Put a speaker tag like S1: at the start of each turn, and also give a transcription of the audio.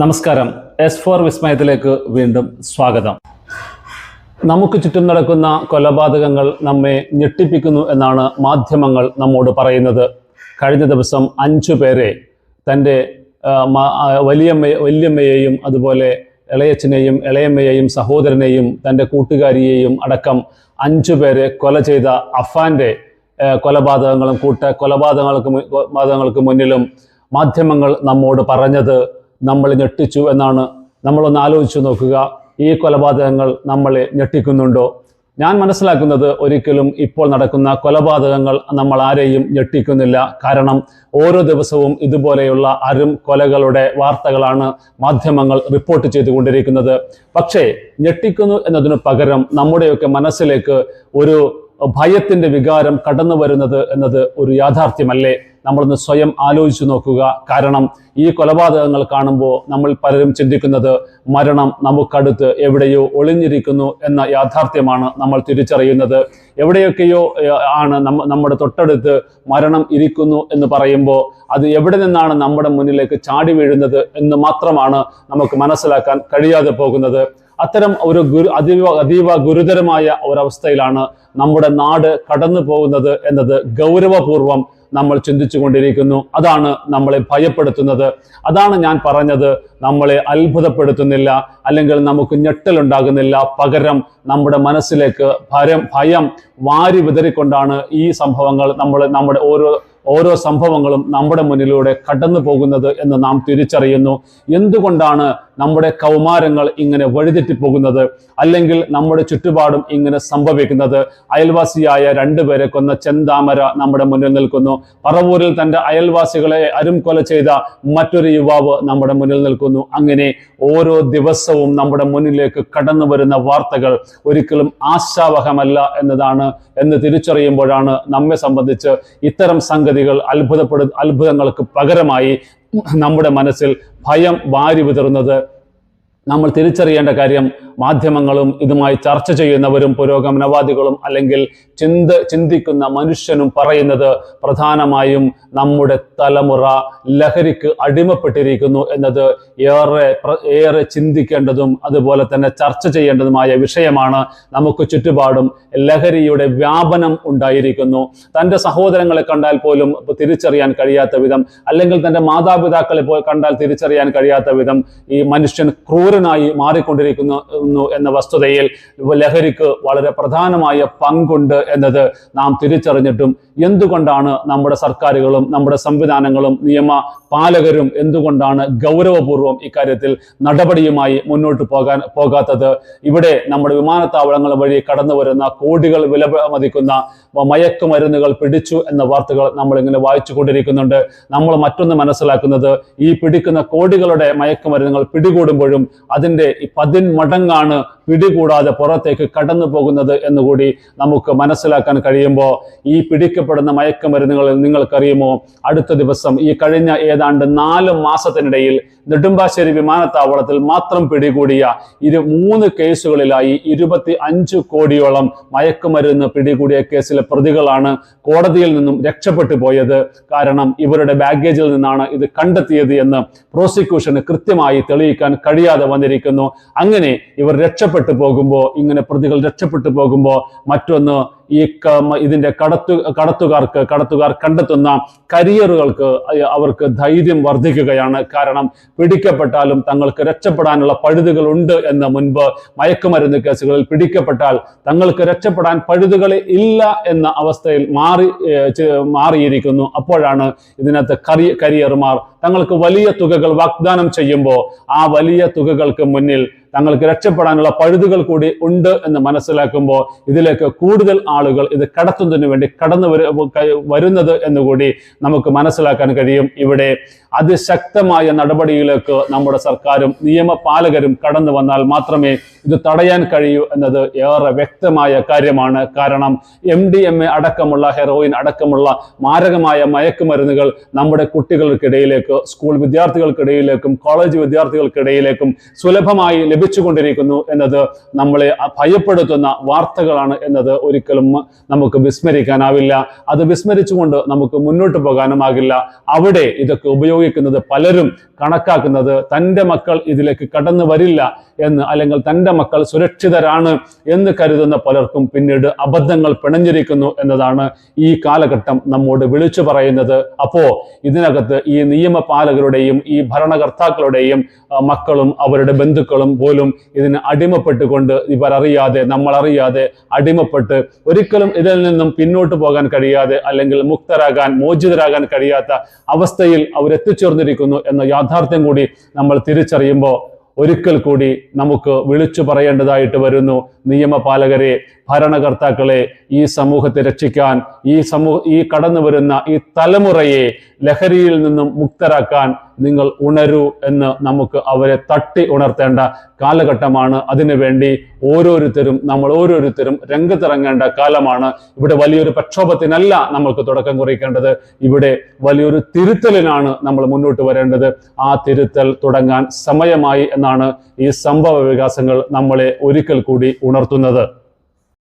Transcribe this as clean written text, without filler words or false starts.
S1: നമസ്കാരം. S4 വിസ്മയത്തിലേക്ക് വീണ്ടും സ്വാഗതം. നമുക്ക് ചുറ്റും നടക്കുന്ന കൊലപാതകങ്ങൾ നമ്മെ ഞെട്ടിപ്പിക്കുന്നു എന്നാണ് മാധ്യമങ്ങൾ നമ്മോട് പറയുന്നത്. കഴിഞ്ഞ ദിവസം 5 പേരെ തൻ്റെ വല്യമ്മയെയും അതുപോലെ ഇളയച്ചനെയും ഇളയമ്മയെയും സഹോദരനെയും തൻ്റെ കൂട്ടുകാരിയെയും അടക്കം 5 പേരെ കൊല ചെയ്ത അഫാൻ്റെ കൊലപാതകങ്ങളും കൊലപാതകങ്ങൾക്ക് മുന്നിലും മാധ്യമങ്ങൾ നമ്മോട് പറഞ്ഞത് നമ്മൾ ഞെട്ടിച്ചു എന്നാണ്. നമ്മളൊന്ന് ആലോചിച്ചു നോക്കുക, ഈ കൊലപാതകങ്ങൾ നമ്മളെ ഞെട്ടിക്കുന്നുണ്ടോ? ഞാൻ മനസ്സിലാക്കുന്നത് ഒരിക്കലും ഇപ്പോൾ നടക്കുന്ന കൊലപാതകങ്ങൾ നമ്മൾ ആരെയും ഞെട്ടിക്കുന്നില്ല. കാരണം ഓരോ ദിവസവും ഇതുപോലെയുള്ള കൊലകളുടെ വാർത്തകളാണ് മാധ്യമങ്ങൾ റിപ്പോർട്ട് ചെയ്തുകൊണ്ടിരിക്കുന്നത്. പക്ഷേ ഞെട്ടിക്കുന്നു എന്നതിനു പകരം നമ്മുടെയൊക്കെ മനസ്സിലേക്ക് ഒരു ഭയത്തിൻ്റെ വികാരം കടന്നു വരുന്നത് എന്നത് ഒരു യാഥാർത്ഥ്യമല്ലേ? നമ്മളൊന്ന് സ്വയം ആലോചിച്ചു നോക്കുക. കാരണം ഈ കൊലപാതകങ്ങൾ കാണുമ്പോൾ നമ്മൾ പലരും ചിന്തിക്കുന്നത് മരണം നമുക്കടുത്ത് എവിടെയോ ഒളിഞ്ഞിരിക്കുന്നു എന്ന യാഥാർത്ഥ്യമാണ് നമ്മൾ തിരിച്ചറിയുന്നത്. എവിടെയൊക്കെയോ ആണ് നമ്മുടെ തൊട്ടടുത്ത് മരണം ഇരിക്കുന്നു എന്ന് പറയുമ്പോൾ അത് എവിടെ നിന്നാണ് നമ്മുടെ മുന്നിലേക്ക് ചാടി വീഴുന്നത് എന്ന് മാത്രമാണ് നമുക്ക് മനസ്സിലാക്കാൻ കഴിയാതെ പോകുന്നത്. അത്തരം ഒരു അതീവ ഗുരുതരമായ ഒരവസ്ഥയിലാണ് നമ്മുടെ നാട് കടന്നു പോകുന്നത് എന്നത് ഗൗരവപൂർവം നമ്മൾ ചിന്തിച്ചു കൊണ്ടിരിക്കുന്നു. അതാണ് നമ്മളെ ഭയപ്പെടുത്തുന്നത്. അതാണ് ഞാൻ പറഞ്ഞത്, നമ്മളെ അത്ഭുതപ്പെടുത്തുന്നില്ല, അല്ലെങ്കിൽ നമുക്ക് ഞെട്ടലുണ്ടാകുന്നില്ല. പകരം നമ്മുടെ മനസ്സിലേക്ക് ഭയം വാരി വിതറിക്കൊണ്ടാണ് ഈ സംഭവങ്ങൾ നമ്മുടെ ഓരോ സംഭവങ്ങളും നമ്മുടെ മുന്നിലൂടെ കടന്നു പോകുന്നത് എന്ന് നാം തിരിച്ചറിയുന്നു. എന്തുകൊണ്ടാണ് നമ്മുടെ കൗമാരങ്ങൾ ഇങ്ങനെ വഴിതെറ്റിപ്പോകുന്നത്, അല്ലെങ്കിൽ നമ്മുടെ ചുറ്റുപാടും ഇങ്ങനെ സംഭവിക്കുന്നത്? അയൽവാസിയായ 2 പേരെ കൊന്ന ചെന്താമര നമ്മുടെ മുന്നിൽ നിൽക്കുന്നു. പറവൂരിൽ തൻ്റെ അയൽവാസികളെ കൊല ചെയ്ത മറ്റൊരു യുവാവ് നമ്മുടെ മുന്നിൽ നിൽക്കുന്നു. അങ്ങനെ ഓരോ ദിവസവും നമ്മുടെ മുന്നിലേക്ക് കടന്നു വരുന്ന വാർത്തകൾ ഒരിക്കലും ആശാവഹമല്ല എന്ന് തിരിച്ചറിയുമ്പോഴാണ് നമ്മെ സംബന്ധിച്ച് ഇത്തരം സംഗതികൾ അത്ഭുതങ്ങൾക്ക് പകരമായി നമ്മുടെ മനസ്സിൽ ഭയം വാരി വിതറുന്നത്. നമ്മൾ തിരിച്ചറിയേണ്ട കാര്യം, മാധ്യമങ്ങളും ഇതുമായി ചർച്ച ചെയ്യുന്നവരും പുരോഗമനവാദികളും അല്ലെങ്കിൽ ചിന്തിക്കുന്ന മനുഷ്യനും പറയുന്നത് പ്രധാനമായും നമ്മുടെ തലമുറ ലഹരിക്ക് അടിമപ്പെട്ടിരിക്കുന്നു എന്നത് ഏറെ ചിന്തിക്കേണ്ടതും അതുപോലെ തന്നെ ചർച്ച ചെയ്യേണ്ടതുമായ വിഷയമാണ്. നമുക്ക് ചുറ്റുപാടും ലഹരിയുടെ വ്യാപനം ഉണ്ടായിരിക്കുന്നു. തൻ്റെ സഹോദരങ്ങളെ കണ്ടാൽ പോലും തിരിച്ചറിയാൻ കഴിയാത്ത വിധം, അല്ലെങ്കിൽ തൻ്റെ മാതാപിതാക്കളെ കണ്ടാൽ തിരിച്ചറിയാൻ കഴിയാത്ത വിധം ഈ മനുഷ്യൻ ക്രൂരനായി മാറിക്കൊണ്ടിരിക്കുന്നു എന്ന വസ്തുതയിൽ ലഹരിക്ക് വളരെ പ്രധാനമായ പങ്കുണ്ട് എന്നത് നാം തിരിച്ചറിഞ്ഞിട്ടും എന്തുകൊണ്ടാണ് നമ്മുടെ സർക്കാരുകളും നമ്മുടെ സംവിധാനങ്ങളും നിയമപാലകരും എന്തുകൊണ്ടാണ് ഗൗരവപൂർവ്വം ഇക്കാര്യത്തിൽ നടപടിയുമായി മുന്നോട്ട് പോകാത്തത്? ഇവിടെ നമ്മുടെ വിമാനത്താവളങ്ങൾ വഴി കടന്നു വരുന്ന കോടികൾ വില മതിക്കുന്ന മയക്കുമരുന്നുകൾ പിടിച്ചു എന്ന വാർത്തകൾ നമ്മളിങ്ങനെ വായിച്ചു കൊണ്ടിരിക്കുന്നുണ്ട്. നമ്മൾ മറ്റൊന്ന് മനസ്സിലാക്കുന്നത്, ഈ പിടിക്കുന്ന കോടികളുടെ മയക്കുമരുന്നുകൾ പിടികൂടുമ്പോഴും അതിൻ്റെ 10 മടങ്ങാണ് പിടികൂടാതെ പുറത്തേക്ക് കടന്നു പോകുന്നത് എന്നുകൂടി നമുക്ക് മനസ്സിലാക്കാൻ കഴിയുമ്പോൾ, ഈ പിടിക്കപ്പെടുന്ന മയക്കുമരുന്നുകളിൽ നിങ്ങൾക്കറിയുമോ, അടുത്ത ദിവസം ഈ കഴിഞ്ഞ ഏതാണ്ട് 4 മാസത്തിനിടയിൽ നെടുമ്പാശ്ശേരി വിമാനത്താവളത്തിൽ മാത്രം പിടികൂടിയ 3 കേസുകളിലായി 25 കോടിയോളം മയക്കുമരുന്ന് പിടികൂടിയ കേസിലെ പ്രതികളാണ് കോടതിയിൽ നിന്നും രക്ഷപ്പെട്ടു പോയത്. കാരണം ഇവരുടെ ബാഗേജിൽ നിന്നാണ് ഇത് കണ്ടെത്തിയത് എന്ന് പ്രോസിക്യൂഷന് കൃത്യമായി തെളിയിക്കാൻ കഴിയാതെ വന്നിരിക്കുന്നു. അങ്ങനെ ഇവർ രക്ഷപ്പെട്ടു പോകുമ്പോൾ, ഇങ്ങനെ പ്രതികൾ രക്ഷപ്പെട്ടു പോകുമ്പോൾ, മറ്റൊന്ന് ഇതിന്റെ കടത്തുകാർ കണ്ടെത്തുന്ന കരിയറുകൾക്ക് അവർക്ക് ധൈര്യം വർദ്ധിക്കുകയാണ്. കാരണം പിടിക്കപ്പെട്ടാലും തങ്ങൾക്ക് രക്ഷപ്പെടാനുള്ള പഴുതുകളുണ്ട് എന്ന് മുൻപ് മയക്കുമരുന്ന് കേസുകളിൽ പിടിക്കപ്പെട്ടാൽ തങ്ങൾക്ക് രക്ഷപ്പെടാൻ പഴുതുകളെ ഇല്ല എന്ന അവസ്ഥയിൽ മാറിയിരിക്കുന്നു. അപ്പോഴാണ് ഇതിനകത്ത് കരിയർമാർ തങ്ങൾക്ക് വലിയ തുകകൾ വാഗ്ദാനം ചെയ്യുമ്പോൾ ആ വലിയ തുകകൾക്ക് മുന്നിൽ തങ്ങൾക്ക് രക്ഷപ്പെടാനുള്ള പഴുതുകൾ കൂടി ഉണ്ട് എന്ന് മനസ്സിലാക്കുമ്പോൾ ഇതിലേക്ക് കൂടുതൽ ആളുകൾ ഇത് കടത്തുന്നതിന് വേണ്ടി കടന്നു വരുന്നത് എന്നുകൂടി നമുക്ക് മനസ്സിലാക്കാൻ കഴിയും. ഇവിടെ അതിശക്തമായ നടപടിയിലേക്ക് നമ്മുടെ സർക്കാരും നിയമപാലകരും കടന്നു വന്നാൽ മാത്രമേ ഇത് തടയാൻ കഴിയൂ എന്നത് ഏറെ വ്യക്തമായ കാര്യമാണ്. കാരണം MDMA അടക്കമുള്ള ഹെറോയിൻ അടക്കമുള്ള മാരകമായ മയക്കുമരുന്നുകൾ നമ്മുടെ കുട്ടികൾക്കിടയിലേക്ക്, സ്കൂൾ വിദ്യാർത്ഥികൾക്കിടയിലേക്കും കോളേജ് വിദ്യാർത്ഥികൾക്കിടയിലേക്കും സുലഭമായി ലഭിച്ചുകൊണ്ടിരിക്കുന്നു എന്നത് നമ്മളെ ഭയപ്പെടുത്തുന്ന വാർത്തകളാണ് എന്നത് ഒരിക്കലും നമുക്ക് വിസ്മരിക്കാനാവില്ല. അത് വിസ്മരിച്ചുകൊണ്ട് നമുക്ക് മുന്നോട്ട് പോകാനുമാകില്ല. അവിടെ ഇതൊക്കെ ഉപയോഗിക്കുന്നത് പലരും കണക്കാക്കുന്നത് തൻ്റെ മക്കൾ ഇതിലേക്ക് കടന്നു വരില്ല എന്ന്, അല്ലെങ്കിൽ തൻ്റെ മക്കൾ സുരക്ഷിതരാണ് എന്ന് കരുതുന്ന പലർക്കും പിന്നീട് അബദ്ധങ്ങൾ പിണഞ്ഞിരിക്കുന്നു എന്നതാണ് ഈ കാലഘട്ടം നമ്മോട് വിളിച്ചു പറയുന്നത്. അപ്പോ ഇതിനകത്ത് ഈ നിയമപാലകരുടെയും ഈ ഭരണകർത്താക്കളുടെയും മക്കളും അവരുടെ ബന്ധുക്കളും പോലും ഇതിന് അടിമപ്പെട്ടുകൊണ്ട് ഇവരറിയാതെ നമ്മളറിയാതെ അടിമപ്പെട്ട് ഒരിക്കലും ഇതിൽ നിന്നും പിന്നോട്ട് പോകാൻ കഴിയാതെ അല്ലെങ്കിൽ മുക്തരാകാൻ മോചിതരാകാൻ കഴിയാത്ത അവസ്ഥയിൽ അവരെത്തിച്ചേർന്നിരിക്കുന്നു എന്ന യാഥാർത്ഥ്യം കൂടി നമ്മൾ തിരിച്ചറിയുമ്പോൾ ഒരിക്കൽ കൂടി നമുക്ക് വിളിച്ചു പറയേണ്ടതായിട്ട് വരുന്നു. നിയമപാലകരെ, ഭരണകർത്താക്കളെ, ഈ സമൂഹത്തെ രക്ഷിക്കാൻ, ഈ കടന്നു വരുന്ന ഈ തലമുറയെ ലഹരിയിൽ നിന്നും മുക്തരാക്കാൻ നിങ്ങൾ ഉണരൂ എന്ന് നമുക്ക് അവരെ തട്ടി ഉണർത്തേണ്ട കാലഘട്ടമാണ്. അതിനുവേണ്ടി നമ്മൾ ഓരോരുത്തരും രംഗത്തിറങ്ങേണ്ട കാലമാണ്. ഇവിടെ വലിയൊരു പ്രക്ഷോഭത്തിനല്ല നമ്മൾക്ക് തുടക്കം കുറിക്കേണ്ടത്, ഇവിടെ വലിയൊരു തിരുത്തലിനാണ് നമ്മൾ മുന്നോട്ട് വരേണ്ടത്. ആ തിരുത്തൽ തുടങ്ങാൻ സമയമായി എന്നാണ് ഈ സംഭവ വികാസങ്ങൾ നമ്മളെ ഒരിക്കൽ കൂടി ഉണർത്തുന്നത്.